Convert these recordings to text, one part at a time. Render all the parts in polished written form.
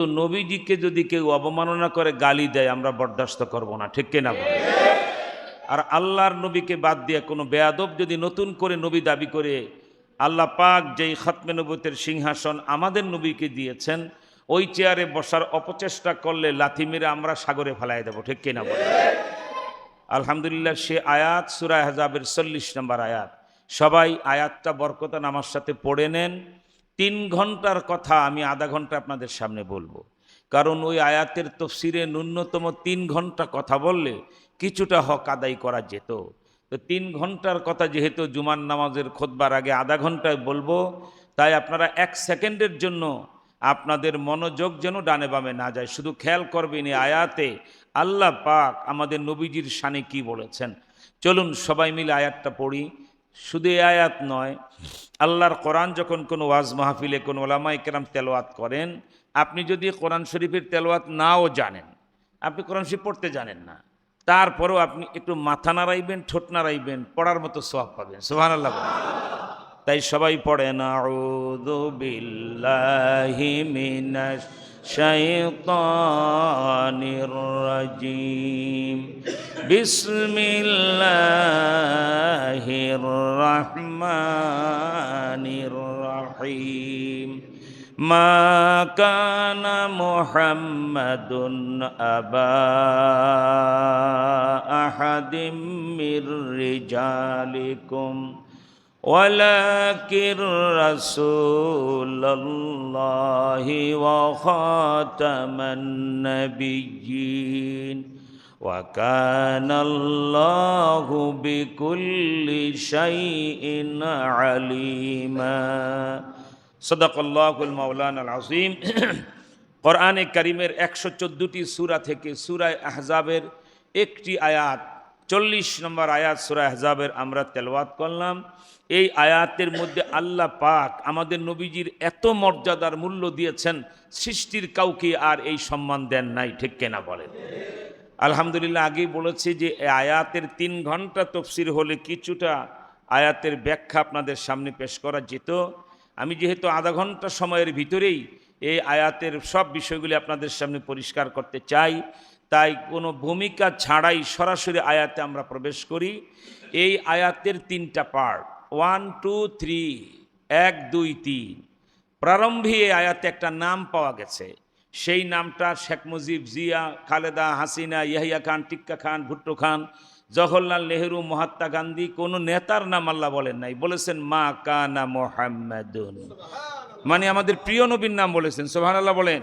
তো নবীজিকে যদি কেউ অবমাননা করে গালি দেয় আমরা বরদাস্ত করব না, ঠিক কিনা বলে? আর আল্লাহর নবীকে বাদ দিয়ে কোনো বেয়াদব যদি নতুন করে নবী দাবি করে, আল্লাহ পাক যেই খতমে নবুয়তের সিংহাসন আমাদের নবীকে দিয়েছেন ওই চেয়ারে বসার অপচেষ্টা করলে লাথি মেরে আমরা সাগরে ফেলাই দেব, ঠিক কিনা বলে? আলহামদুলিল্লাহ, সে আয়াত সূরা আহজাবের 40 নম্বর আয়াত। সবাই আয়াতটা বরকতান আমার সাথে পড়ে নেন। 3 ঘন্টার কথা আমি আধা ঘন্টা আপনাদের সামনে বলবো, কারণ ওই আয়াতের তফসিরে ন্যূনতম 3 ঘন্টা কথা বললে কিছুটা হক আদায় করা যেত। তো 3 ঘন্টার কথা যেহেতু জুমার নামাজের খুতবার আগে আধা ঘন্টায় বলবো, তাই আপনারা 1 সেকেন্ডের জন্য আপনাদের মনোযোগ যেন ডানে বামে না যায়, শুধু খেয়াল করবেন এই আয়াতে আল্লাহ পাক আমাদের নবীজির শানে কি বলেছেন। চলুন সবাই মিলে আয়াতটা পড়ি। শুধু এই আয়াত নয়, আল্লাহর কোরআন যখন কোনো ওয়াজ মাহফিলে কোনো ওলামা ইকরাম তেলাওয়াত করেন, আপনি যদি কোরআন শরীফের তেলাওয়াত নাও জানেন, আপনি কোরআন শরীফ পড়তে জানেন না, তারপরেও আপনি একটু মাথা নাড়াইবেন, ঠোঁট নাড়াইবেন, পড়ার মতো সওয়াব পাবেন। সুবহানাল্লাহ। তাই সবাই পড়েন আউযু বিল্লাহি মিনাশ শাইতানির রাজিম বিসমিল্লাহির রাহমানির রহিম মা কানা মুহাম্মাদুন আবা আহাদিম মির রিজালিকুম ولكن رسول الله وخاتم النبيين وكان الله بكل شيء عليما صدق الله المولانا العظيم। কোরআনে কারীমের 114টি সূরা থেকে সূরা আহজাবের একটি আয়াত 40 নম্বর আয়াত সূরা আহজাবের আমরা তেলাওয়াত করলাম। এই আয়াতের মধ্যে আল্লাহ পাক আমাদের নবীজির এত মর্যাদার মূল্য দিয়েছেন, সৃষ্টির কাউকে আর এই সম্মান দেন নাই, ঠিক কিনা বলেন? আলহামদুলিল্লাহ, আগেই বলেছি যে এই আয়াতের 3 ঘন্টা তাফসীর হলে কিছুটা আয়াতের ব্যাখ্যা আপনাদের সামনে পেশ করা যেত। আমি যেহেতু আধা ঘন্টা সময়ের ভিতরেই এই আয়াতের সব বিষয়গুলি আপনাদের সামনে পরিষ্কার করতে চাই, তাই কোনো ভূমিকা ছাড়াই সরাসরি আয়াতে আমরা প্রবেশ করি। এই আয়াতের 3টা পার্ট, 1 2 3, 1 2 3। প্রারম্ভে এই আয়াতে একটা নাম পাওয়া গেছে, সেই নামটা শেখ মুজিব, জিয়া, খালেদা হাসিনা, ইয়াহিয়া খান, টিক্কা খান, ভুট্টো খান, জওহরলাল নেহরু, মহাত্মা গান্ধী, কোনো নেতার নাম আল্লাহ বলেন নাই। বলেছেন মা কানা মুহাম্মাদুন, মানে আমাদের প্রিয় নবীর নাম বলেছেন। সুবহানাল্লাহ বলেন।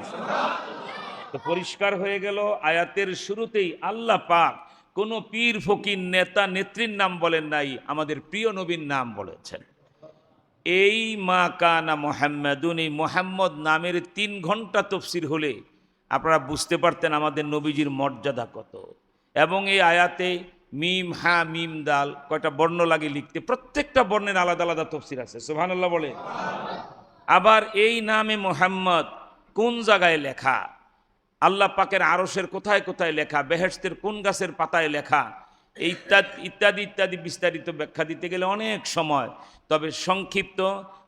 তো পরিষ্কার হয়ে গেল, আয়াতের শুরুতেই আল্লাহ পাক কোনো পীর ফকির নেতা নেত্রীর নাম বলেন নাই, আমাদের প্রিয় নবীর নাম বলেছেন। এই মা কানা মুহাম্মাদুন, এই মুহাম্মদ নামের 3 ঘন্টা তাফসীর হলে আপনারা বুঝতে পারতেন আমাদের নবীজির মর্যাদা কত। এবং এই আয়াতে মিম হা মিম দাল কয়টা বর্ণ লাগে লিখতে, প্রত্যেকটা বর্ণের আলাদা আলাদা তাফসীর আছে। সুবহানাল্লাহ বলে। আবার এই নামে মুহাম্মদ কোন জায়গায় লেখা, আল্লাহ পাকের আরশের কোথায় কোথায় লেখা, বেহেশতের কোন গাছের পাতায় লেখা, ইত্যাদি ইত্যাদি বিস্তারিত ব্যাখ্যা দিতে গেলে অনেক সময়, তবে সংক্ষিপ্ত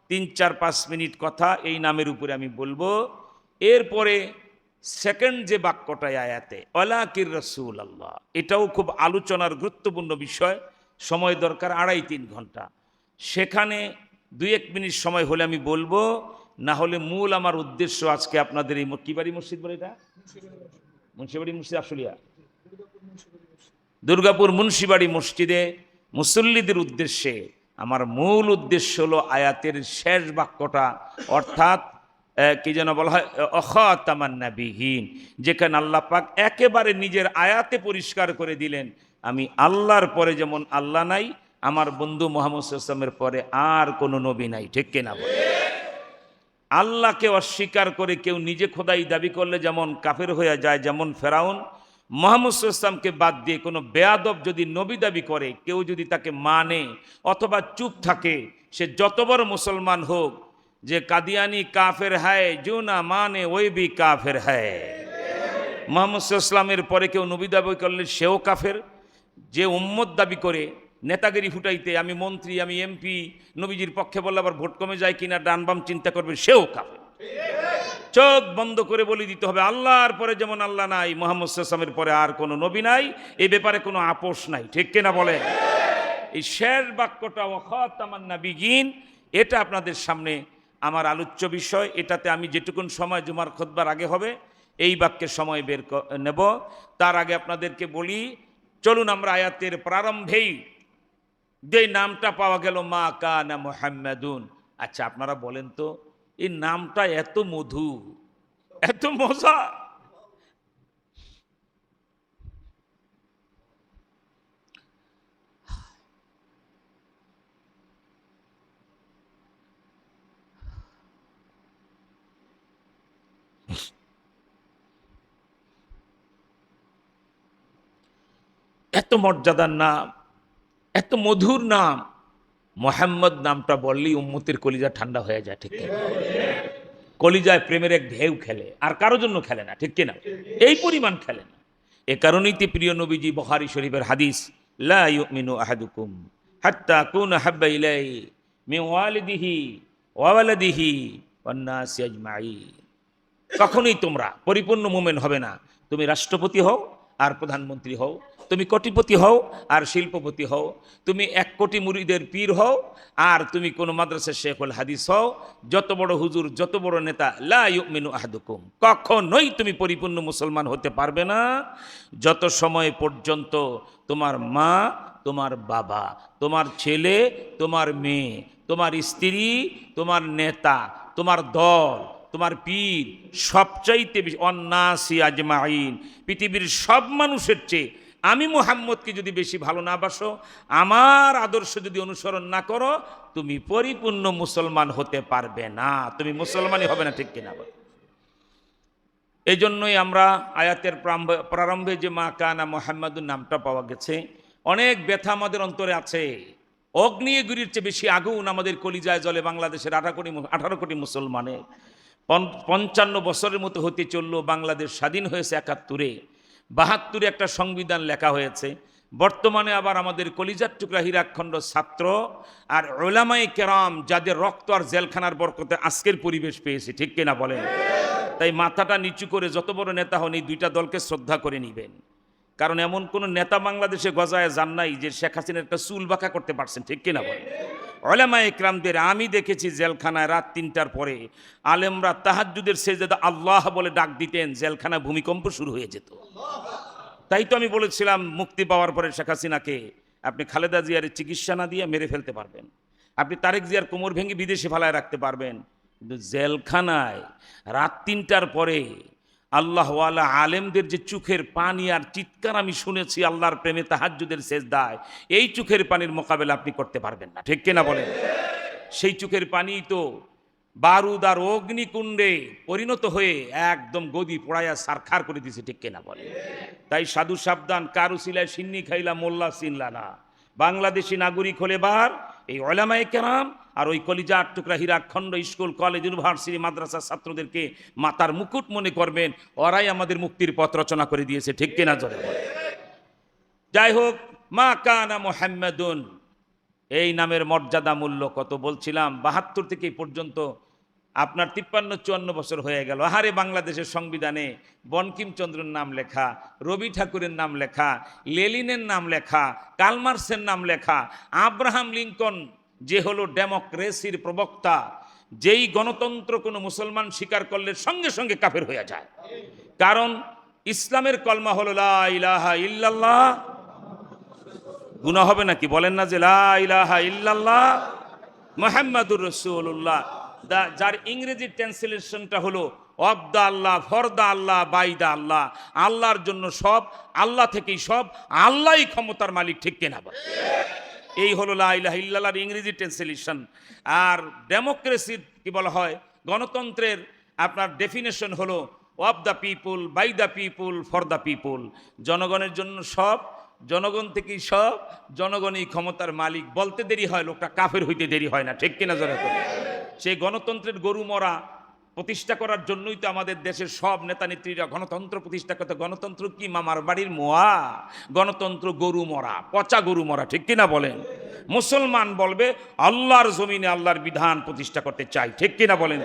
3 4 5 মিনিট কথা এই নামের উপরে আমি বলবো। এরপরে সেকেন্ড যে বাক্যটাই আয়াতে ওয়ালাকির রাসূলুল্লাহ, এটাও খুব আলোচনার গুরুত্বপূর্ণ বিষয়, সময় দরকার 2.5 3 ঘন্টা। সেখানে 2-1 মিনিট সময় হলে আমি বলবো, না হলে মূল আমার উদ্দেশ্য আজকে আপনাদের এই কি বাড়ি মসজিদ বলে, এটা মুন্সিবাড়ি মসজিদ, আশুলিয়া দুর্গাপুর মুন্সিবাড়ি মসজিদে মুসল্লিদের উদ্দেশ্যে আমার মূল উদ্দেশ্য হলো আয়াতের শেষ বাক্যটা, অর্থাৎ কি যেন বলা হয় খাতামান নাবিয়িন, যেখানে আল্লাহ পাক একেবারে নিজের আয়াতে পরিষ্কার করে দিলেন আমি আল্লাহর পরে যেমন আল্লাহ নাই, আমার বন্ধু মুহাম্মদ সাল্লাল্লাহু আলাইহি ওয়াসাল্লামের পরে আর কোনো নবী নাই, ঠিক কিনা বলে? আল্লাহকে অস্বীকার করে কেউ নিজে খোদাই দাবি করলে যেমন কাফের হয়ে যায়, যেমন ফেরাউন, মুহাম্মদ সাল্লাল্লাহু আলাইহি ওয়াসাল্লামকে বাদ দিয়ে কোনো বেয়াদব যদি নবী দাবি করে, কেউ যদি তাকে মানে অথবা চুপ থাকে, সে যত বড় মুসলমান হোক, যে কাদিয়ানি কাফের হ্যায় जो না মানে ওই भी কাফের হ্যায়। মুহাম্মদ সাল্লাল্লাহু আলাইহি ওয়াসাল্লামের পরে কেউ নবী দাবি করলে সেও কাফের। যে উম্মত দাবি করে নেতাগিরি ফুটাইতে, আমি মন্ত্রী, আমি এমপি, নবীজির পক্ষে বললে আবার ভোট কমে যায় কিনা ডান বাম চিন্তা করবে, সেও কাফের। চোখ বন্ধ করে বলে দিতে হবে আল্লাহর পরে যেমন আল্লাহ নাই, মুহাম্মদ সাল্লাল্লাহু আলাইহি ওয়াসাল্লামের পরে আর কোনো নবী নাই, এই ব্যাপারে কোনো আপোষ নাই। ঠিক কিনা বলে? এই শেষ বাক্যটা ওয়া খাতামান নাবিয়িন, এটা আপনাদের সামনে আমার আলোচ্য বিষয়। এটাতে আমি যেটুকুন সময় জুমার খুতবার আগে হবে এই বাক্যের সময় বের নেব। তার আগে আপনাদেরকে বলি, চলুন আমরা আয়াতের প্রারম্ভেই যে নামটা পাওয়া গেল মা কানা মুহাম্মাদুন, আচ্ছা আপনারা বলেন তো এই নামটা এত মধু, এত মজা, এত মর্যাদার নাম, এত মধুর নাম। মোহাম্মদ নামটা বললেই উম্মতের কলিজা ঠান্ডা হয়ে যায়। ঠিক কিনা? কলিজায় প্রেমের এক ঢেউ খেলে, আর কারো জন্য খেলে না। ঠিক কিনা? এই পরিমাণ খেলে না। এ কারণেই তো প্রিয় নবীজি বুখারী শরীফের হাদিস, লা ইউমিনু আহাদুকুম হাত্তা কুনা হাব্বা ইলাইহি মিন ওয়ালিদিহি ওয়া ওয়ালাদিহি ওয়ান নাসি আজমাইন। কখনোই তোমরা পরিপূর্ণ মুমিন হবে না তুমি রাষ্ট্রপতি হও আর প্রধানমন্ত্রী হও, তুমি কোটিপতি হও আর শিল্পপতি হও, তুমি 1 কোটি মুরিদের পীর হও আর তুমি কোন মাদ্রাসার শেখুল হাদিস হও, যত বড় হুজুর, যত বড় নেতা, লা ইউমিনু আহাদুকুম, কখনোই তুমি পরিপূর্ণ মুসলমান হতে পারবে না যত সময় পর্যন্ত তোমার মা, তোমার বাবা, তোমার ছেলে, তোমার মেয়ে, তোমার স্ত্রী, তোমার নেতা, তোমার দল, তোমার পীর সবচাইতে বেশি অন্নাসি আজমাইন, পৃথিবীর সব মানুষের চেয়ে আমি মুহাম্মদকে যদি বেশি ভালো না বাসো, আমার আদর্শ যদি অনুসরণ না করো, তুমি পরিপূর্ণ মুসলমান হতে পারবে না, তুমি মুসলমানই হবে না। ঠিক কিনা? এই জন্যই আমরা আয়াতের প্রারম্ভে যে মা কানা মুহাম্মাদুন নামটা পাওয়া গেছে, অনেক ব্যথা আমাদের অন্তরে আছে। অগ্নিগুরির চেয়ে বেশি আগুন আমাদের কলিজায় জ্বলে বাংলাদেশের 18 কোটি মুসলমানের। 55 বছরের মতো হতে চলল, বাংলাদেশ স্বাধীন হয়েছে 71-এ, 72-এ একটা সংবিধান লেখা হয়েছে। বর্তমানে আবার আমাদের কলিজার টুকরা হীরাখণ্ড ছাত্র আর উলামায়ে কেরাম, যাদের রক্ত আর জেলখানার বরকতে আজকের পরিবেশ পেয়েছে। ঠিক কিনা বলেন? তাই মাথাটা নিচু করে যত বড় নেতা হন এই দুইটা দলকে শ্রদ্ধা করে নেবেন, কারণ এমন কোন নেতা বাংলাদেশে গজায় যান নাই যে শেখ হাসিনার একটা চুল বাঁকা করতে পারছেন। ঠিক কিনা বলেন? উলামায়ে কেরামদের আমি দেখেছি জেলখানায় রাত 3টার পরে আলেমরা তাহাজ্জুদের সেজদা আল্লাহ বলে ডাক দিতেন, জেলখানায় ভূমিকম্প শুরু হয়ে যেত। তাই তো আমি বলেছিলাম মুক্তি পাওয়ার পরে শেখ হাসিনাকে আপনি খালেদা জিয়ার চিকিৎসা না দিয়ে মেরে ফেলতে পারবেন, আপনি তারেক জিয়ার কোমর ভেঙে বিদেশে ফালায় রাখতে পারবেন, কিন্তু জেলখানায় রাত 3টার পরে আল্লাহওয়ালা আলেমদের যে চোখের পানি আর চিৎকার আমি শুনেছি আল্লাহর প্রেমে তাহাজ্জুদের সেজদায়, এই চোখের পানির মোকাবেলা আপনি করতে পারবেন না। ঠিক কিনা বলেন? সেই চোখের পানি তো বারুদ আর অগ্নিকুণ্ডে পরিণত হয়ে একদম গদি পোড়াইয়া সারখার করে দিয়েছে। ঠিক কিনা বলেন? তাই সাধু সাবধান, কারু সিলায় সিন্নি খাইলা মোল্লা চিনলা না। বাংলাদেশি নাগরিক হলে বার এই উলামায়ে কেরাম আর ওই কলিজার টুকরা হীরাখণ্ড স্কুল, কলেজ, ইউনিভার্সিটি, মাদ্রাসার ছাত্রদেরকে মাতার মুকুট মনে করবেন, ওরাই আমাদের মুক্তির পথ রচনা করে দিয়েছে। ঠিক কিনা জোরে বলেন? যাই হোক, মা কানা মুহাম্মাদুন, এই নামের মর্যাদা মূল্য কত বলছিলাম। 72 থেকে এই পর্যন্ত আপনার 53-54 বছর হয়ে গেল। আহারে, বাংলাদেশের সংবিধানে বঙ্কিমচন্দ্রের নাম লেখা, রবি ঠাকুরের নাম লেখা, লেনিনের নাম লেখা, কার্ল মার্ক্সের নাম লেখা, আব্রাহাম লিঙ্কন যে হলো ডেমোক্রেসির প্রবক্তা, যেই গণতন্ত্র কোনো মুসলমান স্বীকার করলে সঙ্গে সঙ্গে কাফের হয়ে যায়, কারণ ইসলামের কলমা হলো লা ইলাহা ইল্লাল্লাহ। গুনাহ হবে নাকি? বলেন না যে লা ইলাহা ইল্লাল্লাহ মুহাম্মাদুর রাসূলুল্লাহ। যার ইংরেজি ট্রান্সলেশনটা হলো of the Allah, for the Allah, by the Allah, আল্লাহর জন্য সব, আল্লাহ থেকেই সব, আল্লাহই ক্ষমতার মালিক। ঠিক কিনা? এই হলো লা ইলাহা ইল্লাল্লাহর ইংরেজি ট্রান্সলেশন। আর ডেমোক্রেসির কি বলা হয়, গণতন্ত্রের আপনার ডেফিনেশন হলো of the people, by the people, for the people, জনগণের জন্য সব, জনগণ থেকেই সব, জনগণই ক্ষমতার মালিক। বলতে দেরি হয়, লোকটা কাফের হইতে দেরি হয় না। ঠিক কিনা জোরে? সেই গণতন্ত্রের গরু মরা প্রতিষ্ঠা করার জন্যই তো আমাদের দেশের সব নেতা নেত্রীরা গণতন্ত্র প্রতিষ্ঠা করতে। গণতন্ত্র কি মামার বাড়ির মোয়া? গণতন্ত্র গরু মরা, পচা গরু মরা। ঠিক কিনা বলেন? মুসলমান বলবে আল্লাহর জমিনে আল্লাহর বিধান প্রতিষ্ঠা করতে চাই। ঠিক কিনা বলেন?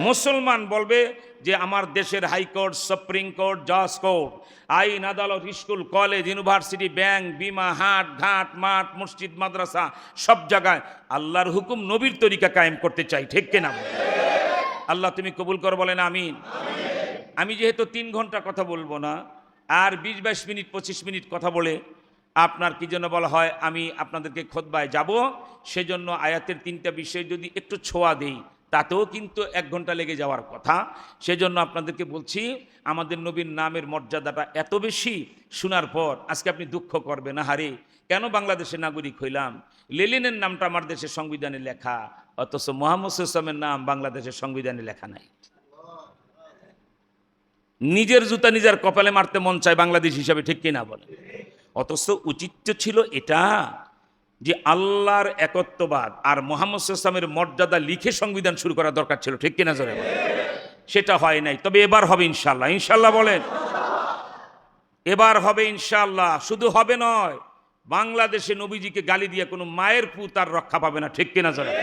মুসলমান বলবে যে আমার দেশের হাইকোর্ট, সুপ্রিম কোর্ট, জজ কোর্ট, আইন আদালত, স্কুল কলেজ ইউনিভার্সিটি, ব্যাংক, বিমা, হাট ঘাট, মাঠ মসজিদ মাদ্রাসা সব জায়গায় আল্লাহর হুকুম নবীর তরিকা কায়েম করতে চাই, ঠিক কিনা? আল্লাহ তুমি কবুল কর, বলেন আমিন। আমি যেহেতু 3 ঘন্টা কথা বলবো না, আর 20-22 মিনিট 25 মিনিট কথা বলে আপনার কি জন্য বলা হয় আমি আপনাদেরকে খুতবায় যাব, সেজন্য আয়াতের 3টা বিষয় যদি একটু ছোঁয়া দেই তাতেও কিন্তু 1 ঘন্টা লেগে যাওয়ার কথা। সেজন্য আপনাদেরকে বলছি আমাদের নবীর নামের মর্যাদাটা এত বেশি, শোনার পর আজকে আপনি দুঃখ করবেন, আহারে কেন বাংলাদেশের নাগরিক হইলাম, লেনিনের নামটা আমার দেশের সংবিধানে লেখা, অথচ মুহাম্মদ সাল্লাল্লাহু আলাইহি ওয়াসাল্লামের নাম বাংলাদেশের সংবিধানে লেখা নাই। নিজের জুতা নিজের কপালে মারতে মন চায় বাংলাদেশ হিসাবে, ঠিক কিনা বলে? অথচ উচিত ছিল এটা যে আল্লাহর একত্ববাদ আর মুহাম্মদ সাল্লাল্লাহু আলাইহি ওয়াসাল্লামের মর্যাদা লিখে সংবিধান শুরু করা দরকার ছিল, ঠিক কিনা জোরে বলেন? সেটা হয় নাই, তবে এবার হবে ইনশাআল্লাহ। ইনশাআল্লাহ বলেন, এবার হবে ইনশাআল্লাহ। শুধু হবে নয়, বাংলাদেশে নবীজিকে গালি দিয়ে কোনো মায়ের পুত আর রক্ষা পাবে না, ঠিক কিনা জোরে?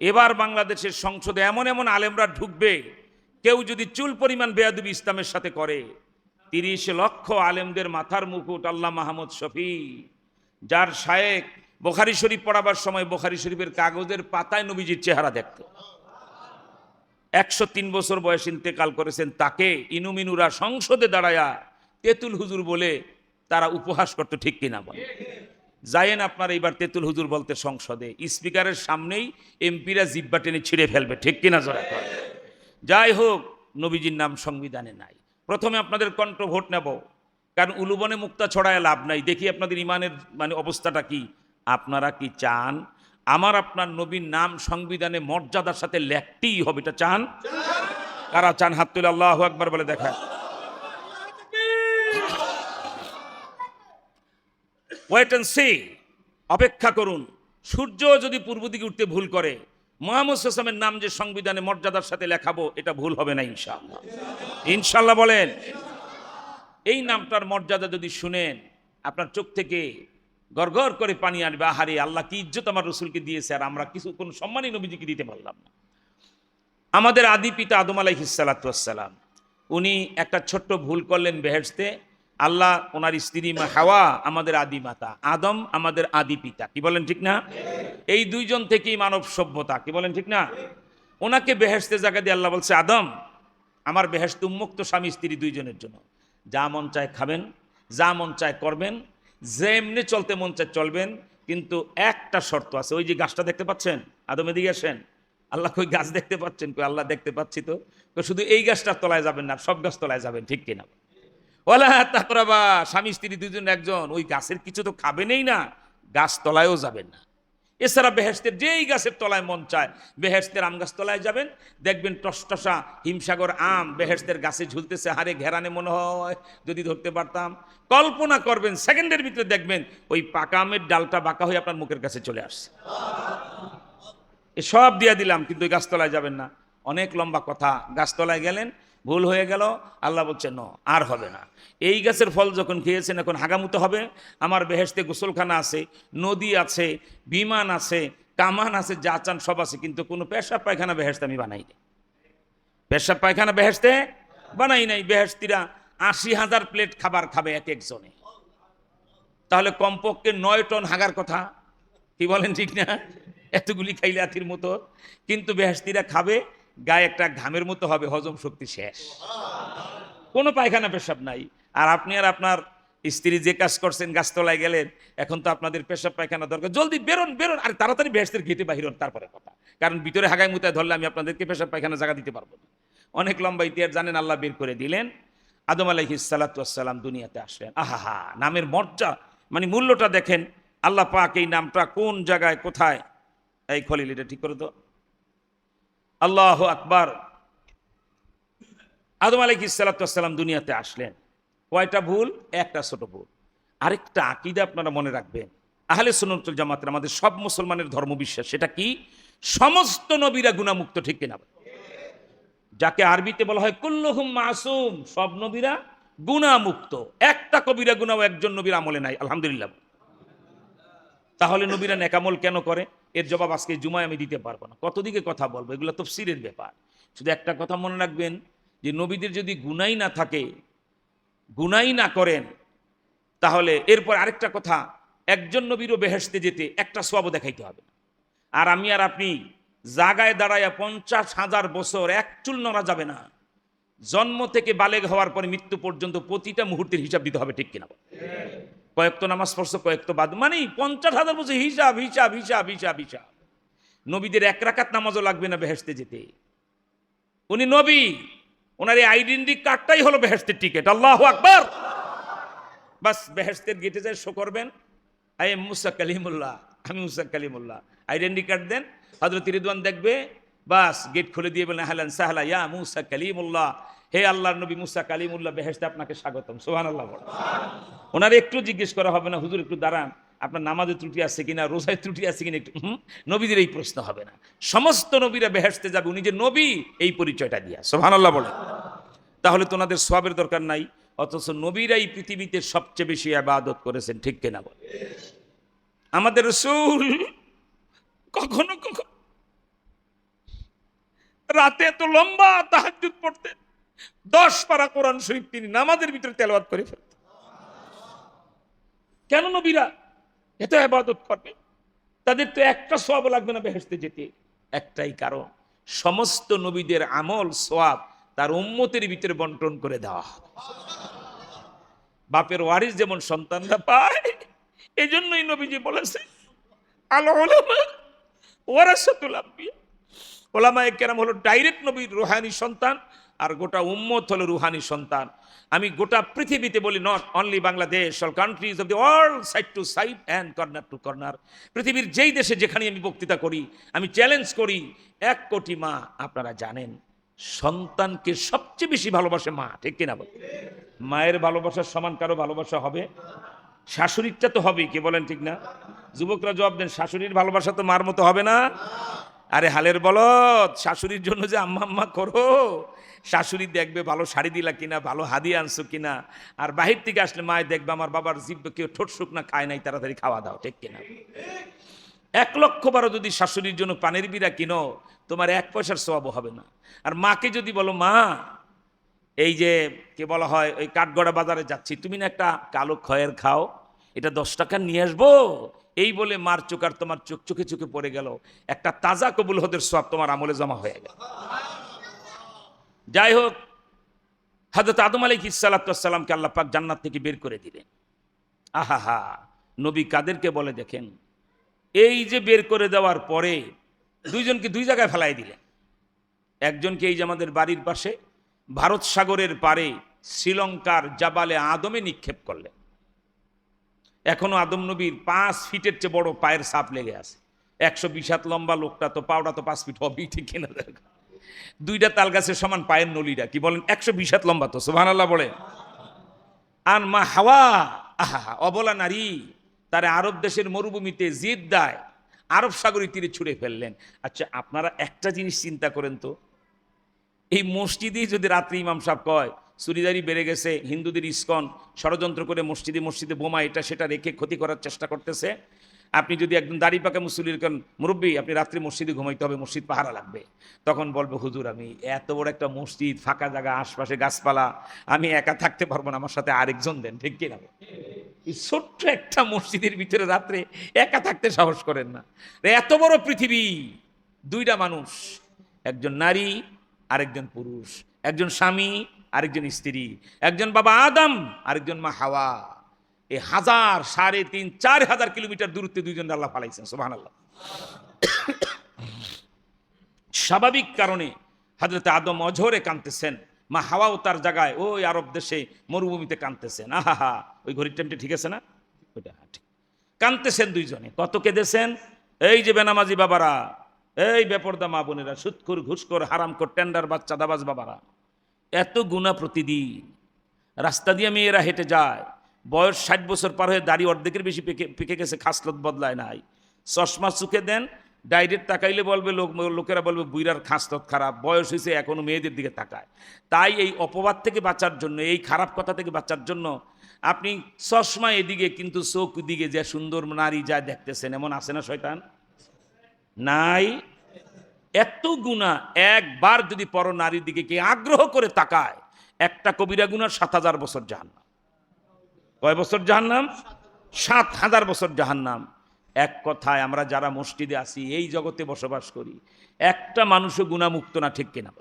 এবার বাংলাদেশের সংসদে এমন এমন আলেমরা ঢুকবে, কেউ যদি চুল পরিমাণ বেয়াদবি ইসলামের সাথে করে, 30 লক্ষ আলেমদের মাথার মুকুট আল্লাহ মাহমুদ শফি, যার শায়েখ বুখারী শরীফ পড়াবার সময় বুখারী শরীফের কাগজের পাতায় নবীজির চেহারা দেখত। 103 বছর বয়স ইন্তেকাল করেছেন, তাকে ইনুমিনুরা সংসদে দাঁড়ায়া তেতুল হুজুর বলে তারা উপহাস করতো, ঠিক কিনা বলে? যায়েন আপনারা এবার তেতুল হুজুর বলতে সংসদে, স্পিকারের সামনেই এমপিরা জিব্বা টেনে ছিঁড়ে ফেলবে, ঠিক কিনা জোরে? যাই হোক, নবীজির নাম সংবিধানে নাই। প্রথমে আপনাদের কণ্ঠ ভোট নেব, কারণ উলুবনে মুক্তা ছড়ায় লাভ নাই। দেখি আপনাদের ইমানের অবস্থাটা কি। আপনারা কি চান আমার আপনার নবীর নাম সংবিধানে মর্যাদার সাথে লেখতেই হবে? এটা চান? কারা চান হাত তুলে আল্লাহু আকবার বলে দেখায়। ওয়েট এন্ড সি, অপেক্ষা করুন। সূর্য যদি পূর্ব দিকে উঠতে ভুল করে, মুহাম্মদ সাল্লাল্লাহু আলাইহি ওয়াসাল্লামের নাম যে সংবিধানে মর্যাদার সাথে লেখাবো, এটা ভুল হবে না ইনশাআল্লাহ। ইনশাআল্লাহ বলেন। এই নামটার মর্যাদা যদি শুনেন, আপনার চোখ থেকে গড়গড় করে পানি আসবে, আহারে আল্লাহ কি ইজ্জত আমার রসুলকে দিয়েছে, আর আমরা কিছু কোন সম্মানই নবীজিকে দিতে পারলাম না। আমাদের আদি পিতা আদম আলাইহিস সালাতু ওয়াস সালাম, উনি একটা ছোট্ট ভুল করলেন বেহেশতে। আল্লাহ ওনার স্ত্রী মা হাওয়া আমাদের আদি মাতা, আদম আমাদের আদি পিতা, কি বলেন ঠিক না? এই দুইজন থেকেই মানব সভ্যতা, কি বলেন ঠিক না? ওনাকে বেহেশতে জায়গা দিয়ে আল্লাহ বলছে, আদম আমার বেহেশত উন্মুক্ত, স্বামী স্ত্রী দুইজনের জন্য, যা মন চায় খাবেন, যা মন চায় করবেন, যেমনি চলতে মন চায় চলবেন, কিন্তু একটা শর্ত আছে। ওই যে গাছটা দেখতে পাচ্ছেন, আদম এদিকে আসেন। আল্লাহ কই গাছ দেখতে পাচ্ছেন? কই আল্লাহ দেখতে পাচ্ছি তো। শুধু এই গাছটার তলায় যাবেন না, সব গাছ তলায় যাবেন, ঠিক কিনা? ওয়ালা তাকরাবা, স্বামী স্ত্রী দুজন একজন, ওই গাছের কিছু তো খাবেনই না, গাছ তলায়ও যাবেন না। এছাড়া বেহেশতের যেই গাছের তলায় মন চায়, বেহেশতের আম গাছ তলায় যাবেন, দেখবেন টসটসা হিমসাগর আম বেহেশতের গাছে ঝুলতেছে, হারে ঘেরানে মনে হয় যদি ধরতে পারতাম। কল্পনা করবেন, সেকেন্ডের ভিতরে দেখবেন ওই পাকা আমের ডালটা বাঁকা হয়ে আপনার মুখের কাছে চলে আসছে। সব দিয়ে দিলাম, কিন্তু ওই গাছতলায় যাবেন না। অনেক লম্বা কথা, গাছতলায় গেলেন, ভুল হয়ে গেল, আল্লাহ বলছে ন, আর হবে না। এই গাছের ফল যখন খেয়েছেন, এখন হাগামুতো হবে। আমার বেহেশতে গোসলখানা আছে, নদী আছে, বিমান আছে, কামান আছে, যা চান সব আছে, কিন্তু কোনো পেশাব পায়খানা বেহেশতে আমি বানাই নাই। পেশাব পায়খানা বেহেশতে বানাই নাই। বেহেশতিরা 80,000 প্লেট খাবার খাবে এক একজনে, তাহলে কমপক্ষে 9 টন হাগার কথা, কি বলেন ঠিক না? এতগুলি খাইলে আতির মতো, কিন্তু বেহেশতিরা খাবে, গায়ে একটা ঘামের মতো হবে, হজম শক্তি শেষ, কোনো পায়খানা পেশাব নাই। আর আপনি আর আপনার স্ত্রী যে কাজ করছেন, গাছতলায় গেলেন, এখন তো আপনাদের পেশাব পায়খানা দরকার, জলদি বেরোন বেরোন, আর তাড়াতাড়ি বেহেশতের গেটে বাহির হন, তারপরে কথা। কারণ ভিতরে হাগায় মুতায় ধরলে আমি আপনাদেরকে পেশাব পায়খানা জায়গা দিতে পারবো না। অনেক লম্বা ইতিহাস জানেন, আল্লাহ বের করে দিলেন। আদম আলাইহিস সালাতু ওয়াস সালাম দুনিয়াতে আসলেন। আহা, নামের মর্যাদা মূল্যটা দেখেন। আল্লাহ পাক এই নামটা কোন জায়গায় কোথায়, এই খলিল এটা ঠিক করে তো। আল্লাহু আকবার। আদম আলাইহিস সালাতু ওয়াস সালাম দুনিয়াতে আসলেন, কয়টা ভুল? একটা ছোট ভুল। আরেকটা আকীদা আপনারা মনে রাখবেন, আহলে সুন্নাত ওয়াল জামাতের, আমাদের সব মুসলমানের ধর্মবিশ্বাস, সেটা কি? সমস্ত নবীরা গুনাহমুক্ত, ঠিক কিনা? যাকে আরবিতে বলা হয় কুল্লুহুম মাসুম, সব নবীরা গুনাহমুক্ত। একটা কবিরা গুনাহ একজন নবীর আমলে নাই, আলহামদুলিল্লাহ। তাহলে নবীরা নেকামল কেন করে? এর জবাব আজকে জুমায় আমি দিতে পারবো না, কত দিকে কথা বলবো, এগুলো তাফসীরের ব্যাপার। শুধু একটা কথা মনে রাখবেন যে নবীদের যদি গুনাই না থাকে, গুনাই না করেন, তাহলে এরপর আরেকটা কথা, একজন নবীরও বেহেশতে যেতে একটা সওয়াবও দেখাইতে হবে। আর আমি আর আপনি জাগায় দাঁড়াইয়া 50,000 বছর এক চুল নড়া যাবে না। জন্ম থেকে বালেগ হওয়ার পরে মৃত্যু পর্যন্ত প্রতিটা মুহূর্তের হিসাব দিতে হবে, ঠিক কিনা? কয়েক তো নামাজ পড়ছো, কয়েক তো বাদ, মানে 50,000 বছর হিসাব হিসাব হিসাব হিসাব হিসাব। নবীদের এক রাকাত নামাজও লাগবে না বেহেশতে যেতে। উনি নবী, ওনার এই আইডেন্টি কার্ডটাই হলো বেহেশতের টিকিট। আল্লাহু আকবার। বাস বেহেশতের গেটে যায় শো করবেন, আই এম মুসা কালিমুল্লাহ, আমি মুসা কালিমুল্লাহ, আইডেন্টি কার্ড দেন, হযরত রিদওয়ান দেখবে, বাস গেট খুলে দিয়ে বলেন আহলান সাহলা ইয়া মুসা কালিমুল্লাহ, হে আল্লাহর নবী মুসা কালিমুল্লাহ, বেহেশতে আপনাকে স্বাগতম। সুবহানাল্লাহ। ওনার একটু জিজ্ঞেস করা হবে না, হুজুর একটু দাঁড়ান, আপনার নামাজে ত্রুটি আছে কিনা, রোজায় ত্রুটি আছে কিনা, একটু নবীদের এই প্রশ্ন হবে না। সমস্ত নবীরা বেহেশতে যাবে, উনি যে নবী এই পরিচয়টা দিয়া। সুবহানাল্লাহ বলে। তাহলে তো ওনাদের সওয়াবের দরকার নাই, অথচ নবীরাই পৃথিবীতে সবচেয়ে বেশি ইবাদত করেছেন, ঠিক কিনা বলে? আমাদের রাসূল কখনো কখনো রাতে এত লম্বা তাহাজ্জুদ পড়তেন, 10 পারা কোরআন শরীফ তিনি নামাজের ভিতরে তেলাওয়াত করে ফেলতেন। কেন নবীরা এত ইবাদত করবে? তাদের তো একটা সওয়াব লাগবে না বেহেশতে যেতে। একটাই কারণ, সমস্ত নবীদের আমল সওয়াব তার উম্মতের ভিতরে বন্টন করে দেওয়া। বাপের ওয়ারিস যেমন সন্তানরা পায়, এজন্যই নবীজি বলেছেন আল উলামা ওয়ারাসাতুল আম্বিয়া। ওলামায়ে কেরাম হলো ডাইরেক্ট নবীর রুহানি সন্তান, আর গোটা উম্মত হলো রুহানি সন্তান। আমি গোটা পৃথিবীতে বলি, not only Bangladesh, all countries of the world, side to side and corner to corner, পৃথিবীর যেই দেশে যেখানে আমি বক্তৃতা করি, আমি চ্যালেঞ্জ করি, 1 কোটি মা আপনারা জানেন সন্তানকে সবচেয়ে বেশি ভালোবাসে মা, ঠিক কিনা বল? মায়ের ভালোবাসার সমান কারো ভালোবাসা হবে? শাশুড়িরটা তো হবে, কি বলেন ঠিক না? যুবকরা জবাব দেন, শাশুড়ির ভালোবাসা তো মার মতো হবে না। আরে হালের বলদ, শাশুড়ির জন্য যে আম্মা আম্মা করো, শাশুড়ি দেখবে ভালো শাড়ি দিলা কিনা, ভালো হাদিয়া আনছো কিনা, আর বাহির থেকে আসলে মায় দেখবে আমার বাবার জিভ কেউ ঠোঁট শুকনা খায় নাই, তাড়াতাড়ি খাওয়া দাও, ঠিক কিনা? 1,00,000 বারও যদি শাশুড়ির জন্য পানের বিড়া কিনো, তোমার 1 পয়সার সওয়াবও হবে না। আর মাকে যদি বলো, মা এই যে কে বলা হয় ওই কাঠগড়া বাজারে যাচ্ছি, তুমি না একটা কালো খয়ের খাও, এটা 10 টাকা নিয়ে আসবো, এই বলে মার চোখ আর তোমার চোখ চোখে চোখে পড়ে গেল, একটা তাজা কবুল হদের সওয়াব তোমার আমলে জমা হয়ে গেল। যাই হোক, হযরত আদম আলাইহিস সালাতু ওয়াস সালামকে আল্লাহ পাক জান্নাত থেকে বের করে দিলেন। আহাহা, নবী কাদেরকে বলে দেখেন, এই যে বের করে দেওয়ার পরে দুইজনকে 2 জায়গায় ফেলাই দিলেন। একজনকে এই যে আমাদের বাড়ির পাশে ভারত সাগরের পারে শ্রীলঙ্কার জাবালে আদমে নিক্ষেপ করলেন। এখনো আদম নবীর 5 ফিটের চেয়ে বড় পায়ের ছাপ লেগে আছে। 120 হাত লম্বা লোকটা, তো পাওটা তো 5 ফিট হবেই, ঠিক কিনা? 2টা তাল গাছের সমান পায়ের নলিটা, কি বলেন? 120 হাত লম্বা তো, সুবহানাল্লাহ বলে। আর মা হাওয়া, আহা অবলা নারী, তারে আরব দেশের মরুভূমিতে জিদ্দায় আরব সাগরের তীরে ছুঁড়ে ফেললেন। আচ্ছা, আপনারা একটা জিনিস চিন্তা করেন তো, এই মসজিদেই যদি রাত্রি ইমাম সাহেব কয় চুরিদারি বেড়ে গেছে, হিন্দুদের ইসকন ষড়যন্ত্র করে মসজিদে মসজিদে বোমা এটা সেটা রেখে ক্ষতি করার চেষ্টা করতেছে, আপনি যদি একদম দাড়ি পাকা মুসল্লির কেন মুরব্বী, আপনি রাত্রি মসজিদে ঘুমাইতে হবে, মসজিদ পাহারা লাগবে, তখন বলবো হুজুর আমি এত বড় একটা মসজিদ, ফাঁকা জায়গা, আশপাশে গাছপালা, আমি একা থাকতে পারবো না, আমার সাথে আরেকজন দেন, ঠিক কিনা? এই ছোট্ট একটা মসজিদের ভিতরে রাত্রে একা থাকতে সাহস করেন না। এত বড় পৃথিবী, 2টা মানুষ, একজন নারী আরেকজন পুরুষ, একজন স্বামী আরেকজন স্ত্রী, একজন বাবা আদম আরেকজন মা হাওয়া, এই 1000, 3.5, 4,000 কিলোমিটার দূরত্বে 2জন আল্লাহ ফালাইছেন, সুবহানাল্লাহ। স্বাভাবিক কারণে হযরত আদম অঝরে কাঁদতেছেন, মা হাওয়াও তার জায়গায় ওই আরব দেশে মরুভূমিতে কাঁদতেছেন। আহা, ওই ঘড়ির টাইমটা ঠিক আছে না? ওইটা ঠিক। কাঁদতেছেন 2জনে। কত কেঁদেছেন? এই যে বেনামাজি বাবারা, এই বেপরদা মা বোনেরা, সুদখোর, ঘুষখোর, হারামখোর, টেন্ডার বাচ্চা, দাবাজ বাবারা, এত গুনাহ প্রতিদিন। রাস্তা দিয়ে মেয়েরা হেঁটে যায়, বয়স 60 বছর পার হয়ে দাড়ি অর্ধেকের বেশি পেকে গেছে, খাসলত বদলায় নাই, চশমা চুকে দেন, ডাইরেক্ট তাকাইলে বলবে লোকেরা বলবে বুইরার খাসলত খারাপ, বয়স হয়েছে এখনো মেয়েদের দিকে তাকায়। তাই এই অপবাদ থেকে বাঁচার জন্য, এই খারাপ কথা থেকে বাঁচার জন্য আপনি চশমা এদিকে কিন্তু চোখ দিকে যে সুন্দর নারী যা দেখতেছেন, এমন আছে না শয়তান? নাই? এত গুনাহ, একবার যদি পর নারীর দিকে কে আগ্রহ করে তাকায়, একটা কবিরা গুনাহ 7,000 বছর জাহান্নাম। কয় বছর জাহান্নাম? 7,000 বছর জাহান্নাম। এক কথায় আমরা যারা মসজিদে আছি, এই জগতে বসবাস করি, একটা মানুষও গুনাহমুক্ত না, ঠিক কিনা?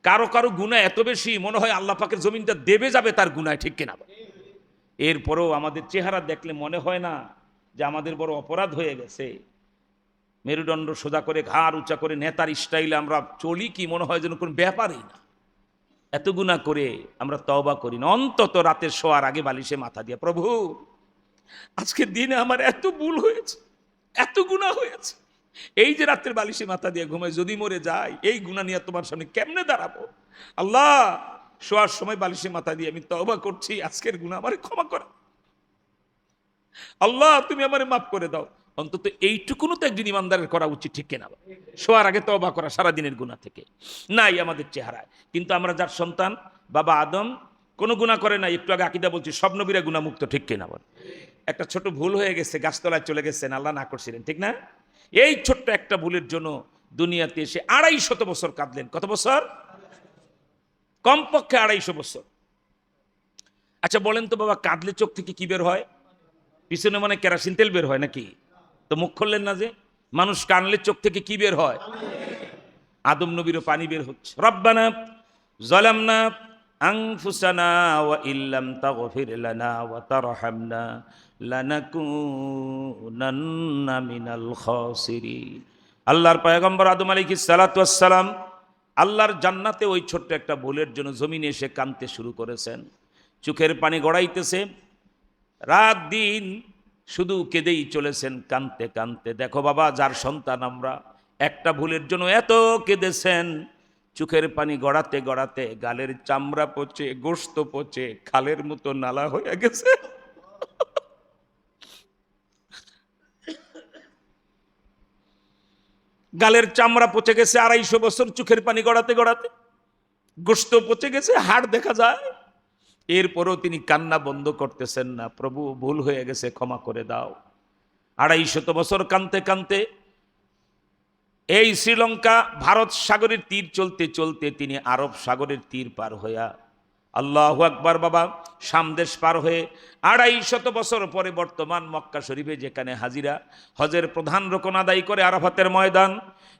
কারো কারো গুনাহ এত বেশি মনে হয় আল্লাহ পাকের জমিনটা দেবে যাবে তার গুনায়, ঠিক কিনা? এরপরেও আমাদের চেহারা দেখলে মনে হয় না যে আমাদের বড় অপরাধ হয়ে গেছে? মেরুদণ্ড সোজা করে, ঘাড় উঁচা করে নেতার স্টাইলে আমরা চলি, কি মনে হয় যেন কোনো ব্যাপারই না। এত গুনাহ করে আমরা তওবা করি না। অন্তত রাতের শোয়ার আগে বালিশে মাথা দিয়ে, প্রভু আজকের দিনে আমার এত ভুল হয়েছে, এত গুনাহ হয়েছে, এই যে রাতের বালিশে মাথা দিয়ে ঘুমাই, যদি মরে যায় এই গুনাহ নিয়ে তোমার সামনে কেমনে দাঁড়াবো? আল্লাহ, শোয়ার সময় বালিশে মাথা দিয়ে আমি তওবা করছি, আজকের গুনাহ আমারে ক্ষমা করো, আল্লাহ তুমি আমারে মাফ করে দাও। অন্তত এইটুকুনো তো একজন ইমানদারের করা উচিত, ঠিক কিনা? শোয়ার আগে তওবা করা সারাদিনের গুনাহ থেকে। নাই আমাদের চেহারায়। কিন্তু আমরা যার সন্তান, বাবা আদম কোনো গুনাহ করে না, একটু আগে আকীদা বলছি, সব নবীরা গুনাহমুক্ত, ঠিক কিনা? বল, একটা ছোট ভুল হয়ে গেছে, গাছতলায় চলে গেছেন, আল্লাহ না করছিলেন, ঠিক না? এই ছোট্ট একটা ভুলের জন্য দুনিয়াতে এসে 250 বছর কাঁদলেন। কত বছর? কমপক্ষে 250 বছর। আচ্ছা বলেন তো বাবা, কাঁদলে চোখ থেকে কি বের হয়? পিছনে মানে কেরাসিন তেল বের হয় নাকি? তো মুখ খুললেন না যে? মানুষ কানলে চোখ থেকে কি বের হয়? আদম নবীরও পানি বের হচ্ছে। রব্বানা যালামনা আনফুসানা ওয়া ইল্লাম তাগফির লানা ওয়া তারহামনা লানাকুনান্না মিনাল খাসিরিন। আল্লাহর পয়গম্বর আদম আলাইহিস সালাতু ওয়াস সালাম আল্লাহর জান্নাতে ওই ছোট্ট একটা ভুলের জন্য জমিনে এসে কাঁদতে শুরু করেছেন। চোখের পানি গড়াইতেছে, রাত দিন শুধু কেঁদেই চলেছেন, কাঁদতে কাঁদতে। দেখো বাবা, যার সন্তান আমরা, একটা ভুলের জন্য এত কেঁদেছেন, চোখের পানি গড়াতে গড়াতে গালের চামড়া পচে, গোশত পচে খালের মতো নালা হয়ে গেছে। গালের চামড়া পচে গেছে 250 বছর চোখের পানি গড়াতে গড়াতে, গোশত পচে গেছে, হাড় দেখা যায়। এরপরও তিনি কান্না বন্ধ করতেছেন না, প্রভু ভুল হয়ে গেছে, ক্ষমা করে দাও। 250 বছর কাঁদতে কাঁদতে এই শ্রীলঙ্কা ভারত সাগরের তীর চলতে চলতে তিনি আরব সাগরের তীর পার হইয়া, আল্লাহু আকবার বাবা, সামদেশ পার হয়ে 250 বছর পরে বর্তমান মক্কা শরীফে, যেখানে হাজিরা হজের প্রধান রোকন আদায় করে আরাফাতের ময়দান,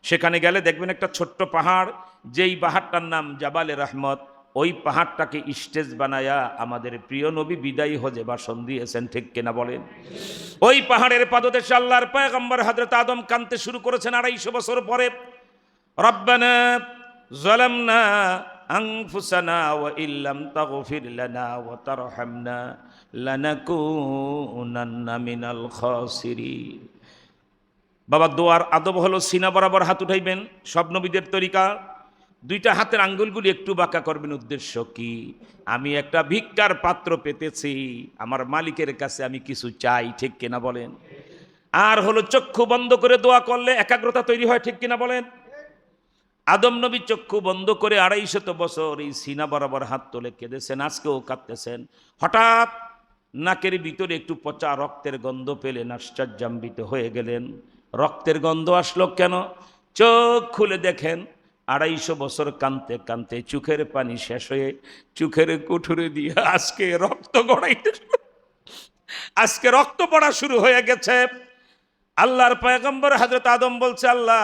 সেখানে গেলে দেখবেন একটা ছোট্ট পাহাড়, যেই পাহাড়টার নাম জাবালে রহমত। ওই পাহাড়টাকে স্টেজ বানায়া আমাদের প্রিয় নবী বিদায়ী হজে ভাষণ দিয়েছেন, ঠিক কিনা বলেন? ওই পাহাড়ের পাদদেশে আল্লাহর পয়গম্বর হযরত আদম কাঁদতে শুরু করেছেন 250 বছর পরে। রব্বানা যালামনা আনফুসানা ওয়া ইল্লাম তাগফির লানা ওয়া তারহামনা লানাকুনান্না মিনাল খাসিরিন। বাবা, দোয়ার আদব হলো সিনা বরাবর হাত উঠাইবেন, সব নবীদের তরিকা। দুইটা হাতের আঙ্গুলগুলি একটু বাঁকা করবেন। উদ্দেশ্য কি? আমি একটা ভিক্ষার পাত্র পেতেছি, আমার মালিকের কাছে আমি কিছু চাই, ঠিক কিনা বলেন? আর হলো চক্ষু বন্ধ করে দোয়া করলে একাগ্রতা তৈরি হয়, ঠিক কিনা বলেন? আদম নবী চক্ষু বন্ধ করে 250 বছর এই সিনা বরাবর হাত তুলে কেঁদেছেন, আজকেও কাঁদতেছেন। হঠাৎ নাকের ভিতরে একটু পচা রক্তের গন্ধ পেলেন, আশ্চর্যান্বিত হয়ে গেলেন। রক্তের গন্ধ আসলো কেন? চোখ খুলে দেখেন 250 বছর কাঁদতে কাঁদতে চোখের পানি শেষ হয়ে চোখের কুঠুরে দিয়ে আজকে রক্ত গড়াইতে, আজকে রক্ত পড়া শুরু হয়ে গেছে। আল্লাহর পয়গম্বর হযরত আদম বলছে, আল্লাহ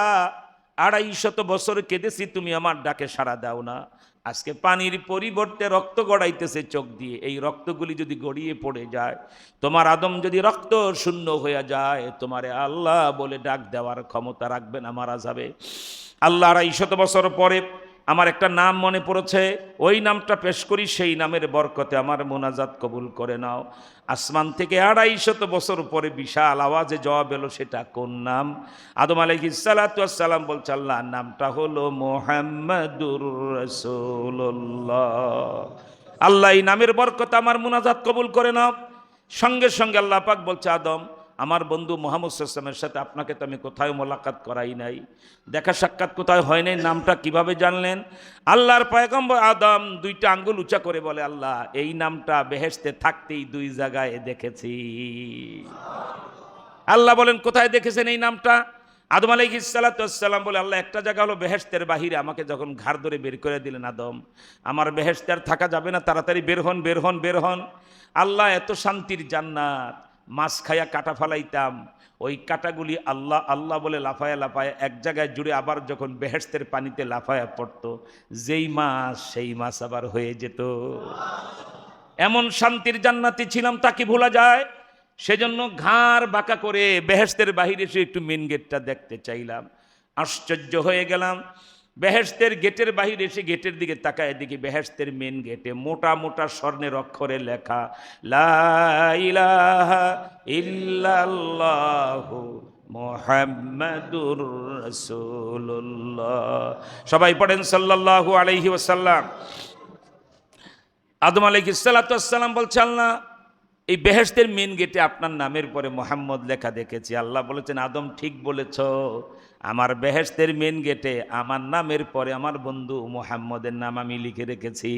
250 বছর কেঁদেছি, তুমি আমার ডাকে সাড়া দাও না। আজকে পানির পরিবর্তে রক্ত গড়াইতেছে চোখ দিয়ে। এই রক্তগুলি যদি গড়িয়ে পড়ে যায়, তোমার আদম যদি রক্ত শূন্য হয়ে যায়, তোমারে আল্লাহ বলে ডাক দেওয়ার ক্ষমতা রাখবে না, মারা যাবে। আল্লাহ 250 বছর পরে আমার একটা নাম মনে পড়েছে, ওই নামটা পেশ করি, সেই নামের বরকতে আমার মোনাজাত কবুল করে নাও। আসমান থেকে 250 বছর পরে বিশাল আওয়াজে জবাব এলো, সেটা কোন নাম? আদম আলাইহিস সালাতু ওয়াস সালাম বলছে, আল্লাহ নামটা হলো মুহাম্মাদুর রাসূলুল্লাহ। আল্লাহ এই নামের বরকতে আমার মোনাজাত কবুল করে নাও। সঙ্গে সঙ্গে আল্লাহ পাক বলছে, আদম আমার বন্ধু মুহাম্মদ সাল্লাল্লাহু আলাইহি ওয়াসাল্লামের সাথে আপনাকে তো আমি কোথায় মোলাকাত করাই নাই, দেখা সাক্ষাৎ কোথায় হয় নাই, নামটা কিভাবে জানলেন? আল্লাহর পয়গম্বর আদম দুইটা আঙ্গুল উঁচা করে বলে, আল্লাহ এই নামটা বেহেশতে থাকতেই 2 জায়গায় দেখেছি। আল্লাহ বলেন, কোথায় দেখেছেন এই নামটা? আদম আলাইহিস সালাতু ওয়াস সালাম বলে, আল্লাহ একটা জায়গা হলো বেহেশতের বাহিরে, আমাকে যখন ঘাড় ধরে বের করে দিলেন, আদম আমার বেহেশতে আর থাকা যাবে না, তাড়াতাড়ি বের হন বের হন বের হন। আল্লাহ এত শান্তির জান্নাত, মাছ খাইয়া কাটা ফালাইতাম, ওই কাটাগুলি আল্লাহ আল্লাহ বলে লাফায়া লাফায়া এক জায়গায় জুড়ে আবার যখন বেহেশতের পানিতে লাফায়া পড়তো, যেই মাছ সেই মাছ আবার হয়ে যেত। এমন শান্তির জান্নাতি ছিলাম, তা কি ভোলা যায়? সেজন্য ঘাড় বাঁকা করে বেহেশতের বাহিরে এসে একটু মেন গেটটা দেখতে চাইলাম। আশ্চর্য হয়ে গেলাম, বেহেশতের গেটের বাহিরে এসে গেটের দিকে তাকায় দেখি বেহেশতের মেন গেটে মোটা মোটা স্বর্ণের অক্ষরে লেখা, লা ইলাহা ইল্লাল্লাহু মুহাম্মাদুর রাসূলুল্লাহ। সবাই পড়েন সাল্লাল্লাহু আলাইহি ওয়াসাল্লাম। আদম আলাইহিস সালাতু ওয়াস সালাম বলছে, আল্লাহ এই বেহেশতের মেন গেটে আপনার নামের পরে মোহাম্মদ লেখা দেখেছি। আল্লাহ বলেছেন, আদম ঠিক বলেছ, আমার বেহেশতের মেন গেটে আমার নামের পরে আমার বন্ধু মোহাম্মদের নাম আমি লিখে রেখেছি।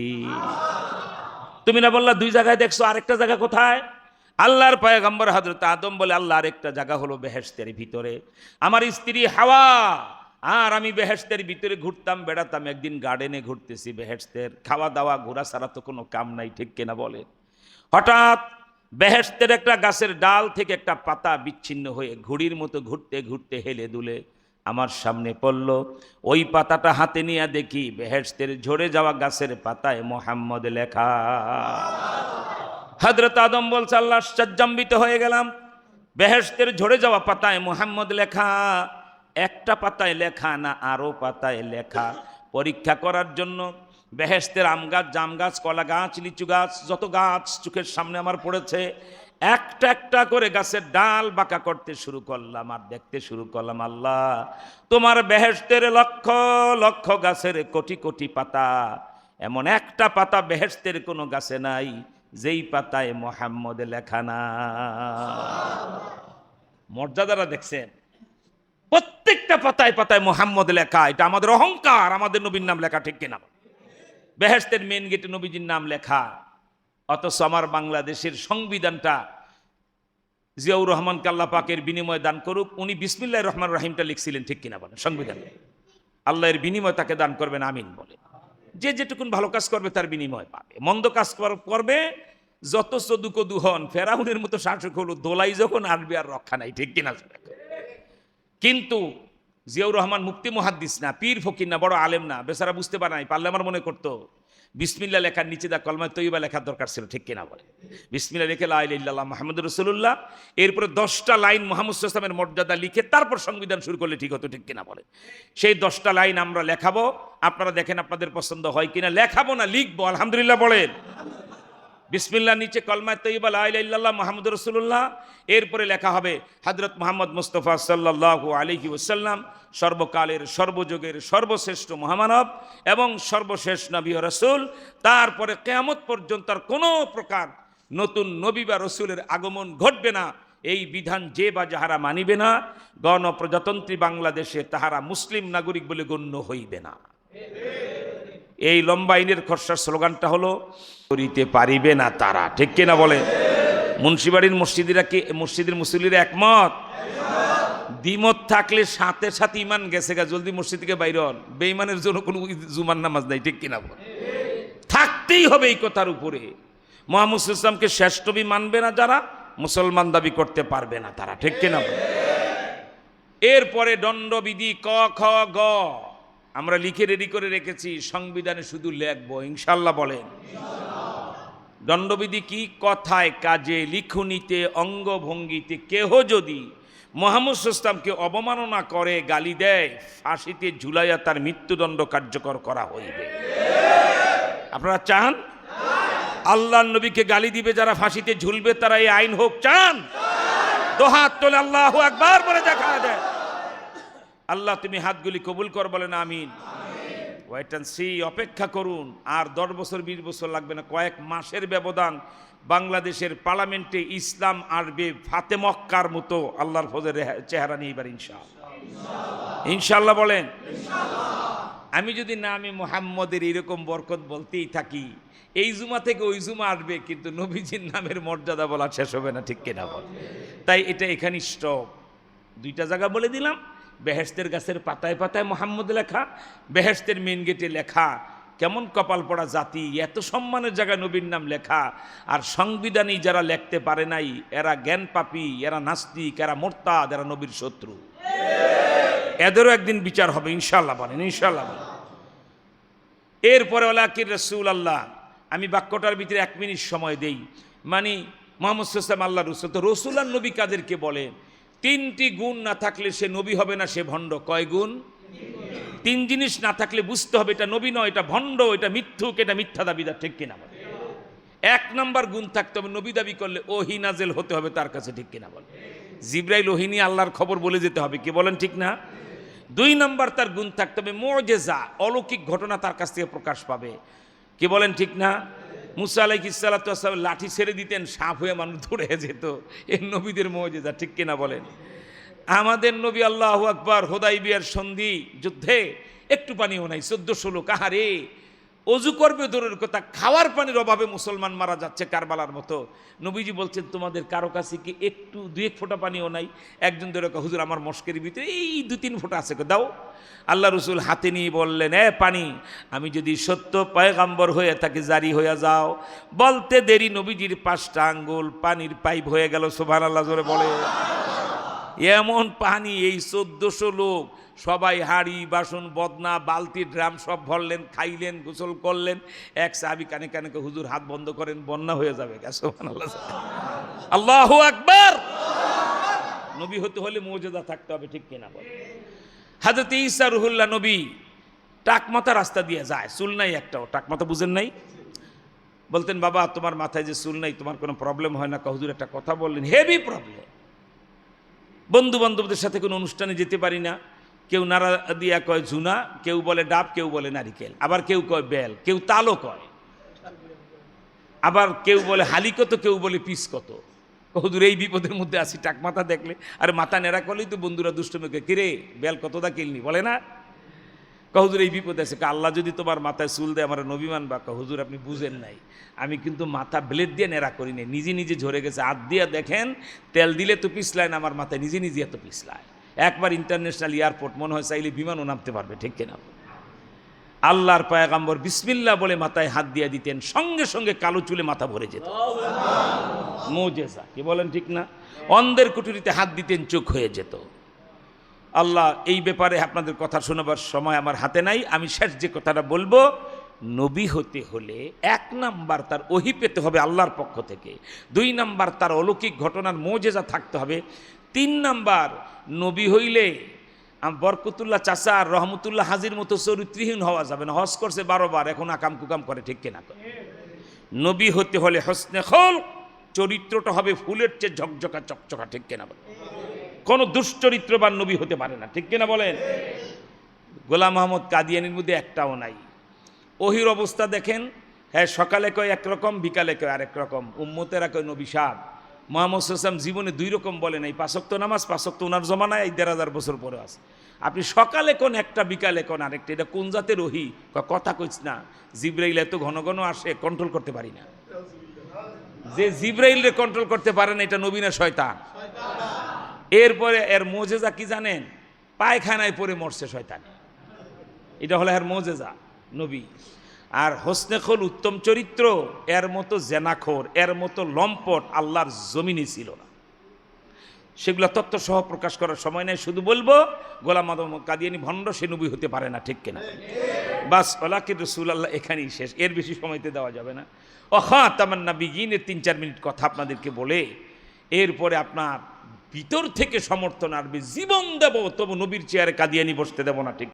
তুমি না বললা দুই জায়গায় দেখছো, আরেকটা জায়গা কোথায়? আল্লাহর পয়গম্বর হযরত আদম বলে, আল্লাহ আরেকটা জায়গা হলো বেহেশতের ভিতরে। আমার স্ত্রী হাওয়া আর আমি বেহেশতের ভিতরে ঘুরতাম বেড়াতাম, একদিন গার্ডেনে ঘুরতেছি বেহেশতের, খাওয়া দাওয়া ঘোরা ছাড়া তো কোনো কাম নাই, ঠিক কিনা বলে? হঠাৎ বেহেশতের একটা গাছের ডাল থেকে একটা পাতা বিচ্ছিন্ন হয়ে ঘুড়ির মতো ঘুরতে ঘুরতে হেলে দুলে আমার সামনে পড়ল। ওই পাতাটা হাতে নিয়ে দেখি বেহেশতের ঝরে যাওয়া গাছের পাতায় মোহাম্মদ লেখা। হযরত আদম বলছে, আল্লাহ আশ্চর্যান্বিত হয়ে গেলাম, বেহেশতের ঝরে যাওয়া পাতায় মোহাম্মদ লেখা, একটা পাতায় লেখা না আরো পাতায় লেখা। পরীক্ষা করার জন্য বেহেশতের আম গাছ, জাম গাছ, কলা গাছ, লিচু গাছ, যত গাছ চোখের সামনে আমার পড়েছে, একটা একটা করে গাছের ডাল বাঁকা করতে শুরু করলাম আর দেখতে শুরু করলাম, আল্লাহ তোমার বেহেশতের লক্ষ লক্ষ গাছের কোটি কোটি পাতা, এমন একটা পাতা বেহেশতের কোনো গাছে নাই যেই পাতায় মোহাম্মদ লেখা না। মর্যাদারা দেখছেন? প্রত্যেকটা পাতায় পাতায় মোহাম্মদ লেখা। এটা আমাদের অহংকার, আমাদের নবীর নাম লেখা, ঠিক কিনা? বেহেশতের মেন গেটে নবীজির নাম লেখা, অথচ আমার বাংলাদেশের সংবিধানটা জিয়াউর রহমানকে আল্লাহ পাকের বিনিময়ে দান করুক, উনি বিসমিল্লাহির রহমানির রহিমটা লিখছিলেন, ঠিক কিনা বলেন? সংবিধানে আল্লাহর বিনিময়ে তাকে দান করবেন, আমিন বলে। যে যেটুকুন ভালো কাজ করবে তার বিনিময় পাবে, মন্দ কাজ করবে যত চদুকদু হন, ফেরাউনের মতো শাসক হলো, দোলাই যখন আসবে আর রক্ষা নাই, ঠিক কিনা? কিন্তু জিয়াউর রহমান মুফতি মুহাদ্দিস না, পীর ফকির না, বড় আলেম না, বেচারা বুঝতে পারে নাই, পারলে আমার মনে করতো বিসমিল্লাহ লেখার নিচে দা কলমা তৈয়বা লেখার দরকার ছিল, ঠিক কিনা বলে? বিসমিল্লাহ লিখে লা ইলাহা ইল্লাল্লাহ মুহাম্মাদুর রাসূলুল্লাহ, এরপরে 10টা লাইন মুহাম্মদ সাল্লাল্লাহু আলাইহি ওয়াসাল্লামের মর্যাদা লিখে তারপর সংবিধান শুরু করলে ঠিক হতো, ঠিক কিনা বলে? সেই 10টা লাইন আমরা লেখাবো, আপনারা দেখেন আপনাদের পছন্দ হয় কিনা। লেখাবো না, লিখবো, আলহামদুলিল্লাহ বলেন। বিসমিল্লাহ নিচে কলমা তৈয়বা লা ইলাহা ইল্লাল্লাহ মুহাম্মাদুর রাসূলুল্লাহ, এরপরে লেখা হবে হযরত মুহাম্মদ মুস্তাফা সাল্লাল্লাহু আলাইহি ওয়াসাল্লাম, সর্বকালের সর্বযুগের সর্বশ্রেষ্ঠ মহামানব এবং সর্বশেষ নবী ও রাসূল। তারপরে কিয়ামত পর্যন্ত আর কোনো প্রকার নতুন নবী বা রাসূলের আগমন ঘটবে না, এই বিধান যে বা যাহারা মানিবে না, গণপ্রজাতন্ত্রী বাংলাদেশে তাহারা মুসলিম নাগরিক বলে গণ্য হইবে না। এই লম্বা আইনের খসড়ার স্লোগানটা হলো, করিতে পারিবে না তারা, ঠিক কিনা বলে? মুন্সিবাড়ির মসজিদিরা কি, মসজিদের মুসল্লিরা একমত? দ্বিমত থাকলে সাথে সাথে ইমান গেছে গা, জলদি মসজিদ থেকে বাইর হন, বেঈমানের জন্য কোনো জুমার নামাজ নাই, ঠিক কিনা বলে? থাকতেই হবে এই কথার উপরে। মুহাম্মদ সাল্লাল্লাহু আলাইহি ওয়াসাল্লামকে শ্রেষ্ঠ নবী মানবে না যারা, মুসলমান দাবি করতে পারবে না তারা, ঠিক কিনা বলে? এরপরে দণ্ডবিধি ক খ গ আমরা লিখে রেডি করে রেখেছি, সংবিধানে শুধু লিখবো ইনশাআল্লাহ বলেন। দণ্ডবিধি কি? কথায় কাজে লিখনিতে অঙ্গভঙ্গিতে কেহ যদি মুহাম্মদ সাল্লাল্লাহু আলাইহি ওয়াসাল্লামকে অবমাননা করে, গালি দেয়, ফাঁসিতে ঝুলাইয়া তার মৃত্যুদণ্ড কার্যকর করা হইবে। আপনারা চান আল্লাহর নবীকে গালি দিবে যারা ফাঁসিতে ঝুলবে তারা এই আইন হোক? চান? দোহাত তোলে আল্লাহু আকবার বলে দেখা দেয়। আল্লাহ তুমি হাতগুলি কবুল কর, বলেন আমিন। ওয়েট অ্যান্ড সি, অপেক্ষা করুন, আর 10 বছর 20 বছর লাগবে না, কয়েক মাসের ব্যবধান বাংলাদেশের পার্লামেন্টে ইসলাম আসবে ফাতে মক্কার মতো আল্লাহর ফজলের চেহারা নিয়ে এবার ইনশাআল্লাহ। ইনশাআল্লাহ বলেন। আমি যদি না আমি মুহাম্মদের এরকম বরকত বলতেই থাকি, এই জুমা থেকে ওই জুমা আসবে, কিন্তু নবীজির নামের মর্যাদা বলা শেষ হবে না, ঠিক কিনা বল? তাই এটা এখানে স্টপ। 2টা জায়গা বলে দিলাম, বেহেশতের গাছের পাতায় পাতায় মোহাম্মদ লেখা, বেহেশতের মেন গেটে লেখা। কেমন কপাল পড়া জাতি, এত সম্মানের জায়গায় নবীর নাম লেখা, আর সংবিধানেই যারা লিখতে পারে নাই এরা জ্ঞান পাপী, এরা নাস্তিক, এরা মোরতাদ, এরা নবীর শত্রু। এদেরও একদিন বিচার হবে ইনশাআল্লাহ, বলেন ইনশাআল্লাহ। এরপরে ওয়ালাকির রাসূলুল্লাহ, আমি বাক্যটার ভিতরে 1 মিনিট সময় দেই। মানে মুহাম্মদ সাল্লাল্লাহু আলাইহি ওয়াসাল্লাম আল্লাহর রাসূল। তো রাসূল আর নবী কাদেরকে বলে? 3টি গুণ না থাকলে সে নবী হবে না, সে ভণ্ড। কয় গুণ? 3 জিনিস না থাকলে বুঝতে হবে এটা নবী নয়, এটা ভণ্ড, এটা মিথ্যুক, এটা মিথ্যা দাবিদার, ঠিক কিনা বলে? 1 নাম্বার গুণ থাকতে হবে, নবী দাবি করলে ওহী নাজেল হতে হবে তার কাছে, ঠিক কিনা বলে? জিবরাইল ওহী নিয়ে আল্লাহর খবর বলে যেতে হবে, কি বলেন ঠিক না? 2 নাম্বার তার গুণ থাকতে হবে মুজিজা, অলৌকিক ঘটনা তার কাছ থেকে প্রকাশ পাবে, কি বলেন ঠিক না? মুসা আলাইহিস সালাতু ওয়াস সালাম লাঠি ছেড়ে দিতেন, সাপ হয়ে মানুষ দৌড়ে যেত, এই নবীদের মুজিজা, ঠিক কিনা বলেন? আমাদের নবী আল্লাহু আকবার, হুদাইবিয়ার সন্ধি যুদ্ধে একটু পানিও নাই, 1400 লোক, আহারে অজু করবে দূরের কথা, খাওয়ার পানির অভাবে মুসলমান মারা যাচ্ছে কারবালার মতো। নবীজি বলছেন তোমাদের কারো কাছে কি একটু 2-1 ফোঁটা পানিও নাই? একজন ধরে হুজুর আমার মস্কের ভিতরে এই 2-3 ফোঁটা আছে, দাও। আল্লাহ রসুল হাতে নিয়ে বললেন, পানি, আমি যদি সত্য পয়গাম্বর হয়ে থাকি জারি হয়ে যাও। বলতে দেরি নবীজির 5টা আঙ্গুল পানির পাইপ হয়ে গেল, সুবহানাল্লাহ জোরে বলে। এমন পানি, এই 1400 লোক সবাই হাড়ি বাসন বদনা বালতি ড্রাম সব ভরলেন, খাইলেন, গোসল করলেন। এক সাহাবী কানে কানে হুজুর হাত বন্ধ করেন, বন্যা হয়ে যাবে। সুবহানাল্লাহ, আল্লাহু আকবার। নবী হতে হলে মুজিজা থাকতে হবে, ঠিক কিনা বলে? হযরত ঈসা রুহুল্লাহ নবী টাকমাথা রাস্তা দিয়ে যায়, চুল নাই একটাও। টাকমাথা বুঝেন নাই? বলতেন বাবা তোমার মাথায় যে চুল নাই তোমার কোনো প্রবলেম হয় না? হুজুর একটা কথা বললেন, হেভি প্রবলেম। বন্ধু বান্ধবদের সাথে কোনো অনুষ্ঠানে যেতে পারি না। কেউ নাড়া দিয়া কয় ঝুনা, কেউ বলে ডাব, কেউ বলে নারিকেল, আবার কেউ কয় বেল, কেউ তালও কয়, আবার কেউ বলে হালিকত, কেউ বলে পিস কত। হুজুর এই বিপদের মধ্যে আসি, টাক মাথা দেখলে। আর মাথা নেড়া করলেই তো বন্ধুরা দুষ্টমিকে, কিরে বেল কতটা কিনলি, বলে না? হুজুর এই বিপদে আছে। আল্লাহ যদি তোমার মাথায় চুল দেয় আমার নবীমান বা হুজুর আপনি বুঝেন নাই, আমি কিন্তু মাথা ব্লেড দিয়ে নেড়া করি নাই, নিজে নিজে ঝরে গেছে। হাত দিয়ে দেখেন, তেল দিলে তো পিছলায় না, আমার মাথায় নিজে নিজে এত পিছলায়। একবার ইন্টারন্যাশনাল এয়ারপোর্ট, মনে হয় চাইলে বিমানও নামতে পারবে, ঠিক কিনা? আল্লাহর পয়গম্বর বিসমিল্লাহ বলে মাথায় হাত দিয়ে দিতেন, সঙ্গে সঙ্গে কালো চুলে মাথা ভরে যেত। মুজিজা, কি বলেন ঠিক না? অন্ধের কুঠুরিতে হাত দিতেন, চোখ হয়ে যেত। আল্লাহ, এই ব্যাপারে আপনাদের কথা শোনাবার সময় আমার হাতে নাই। আমি শেষ যে কথাটা বলবো, নবী হতে হলে 1 নাম্বার তার ওহী পেতে হবে আল্লাহর পক্ষ থেকে, 2 নাম্বার তার অলৌকিক ঘটনার মুজিজা থাকতে হবে, 3 নাম্বার নবী হইলে বরকতুল্লাহ চাচা আর রহমতুল্লাহ হাজির মতো চরিত্রহীন হওয়া যাবে না। হজ করছে 12 বার, এখন আকাম কুকাম করে, ঠিক কিনা? নবী হতে হলে হসনে খলক, চরিত্রটা হবে ফুলের চেয়ে ঝকঝকা চকচকা, ঠিক কিনা? কোন দুশ্চরিত্রবান নবী হতে পারে না, ঠিক কিনা বলেন? গোলাম মোহাম্মদ কাদিয়ানির মধ্যে একটাও নাই। ওহির অবস্থা দেখেন, হ্যাঁ সকালে কয় একরকম, বিকালে কয় আরেক রকম। উম্মতেরা কয় নবী সাহেব। মুহাম্মদ সাল্লাল্লাহু আলাইহি ওয়াসাল্লাম জীবনে 2 রকম বলে নাই, 5 ওয়াক্ত নামাজ, 5 ওয়াক্ত ওনার জমানায় 1500 বছর পরে আছে। আপনি সকালে কোন একটা, বিকালে কোন আরেকটা, এটা কোন জাতের ওহী? কথা কইছ না, জিবরাইল এত ঘন ঘন আসে, কন্ট্রোল করতে পারি না। যে জিবরাইলরে কন্ট্রোল করতে পারে না, এটা নবী না শয়তান? এরপরে এর মুজিজা কি জানেন? পায়খানায় পড়ে মরছে শয়তান, এটা হলো এর মুজিজা নবী। আর হোসনে খোল, উত্তম চরিত্র, এর মতো জেনাখোর, এর মতো লম্পট আল্লাহর জমিনে ছিল না। সেগুলো তত্ত্ব সহ প্রকাশ করার সময় নেই। শুধু বলবো গোলাম মোহাম্মদ কাদিয়ানী ভণ্ড, সে নবী হতে পারে না, ঠিক কিনা? বাস ওয়ালাকির রাসূলুল্লাহ এখানেই শেষ, এর বেশি সময়তে দেওয়া যাবে না। খাতামান নাবিয়্যিনের 3-4 মিনিট কথা আপনাদেরকে বলে এরপরে আপনার ভিতর থেকে সমর্থন আসবে, জীবন দেব তবু নবীর চেয়ারে কাদিয়ানী বসতে দেব না, ঠিক।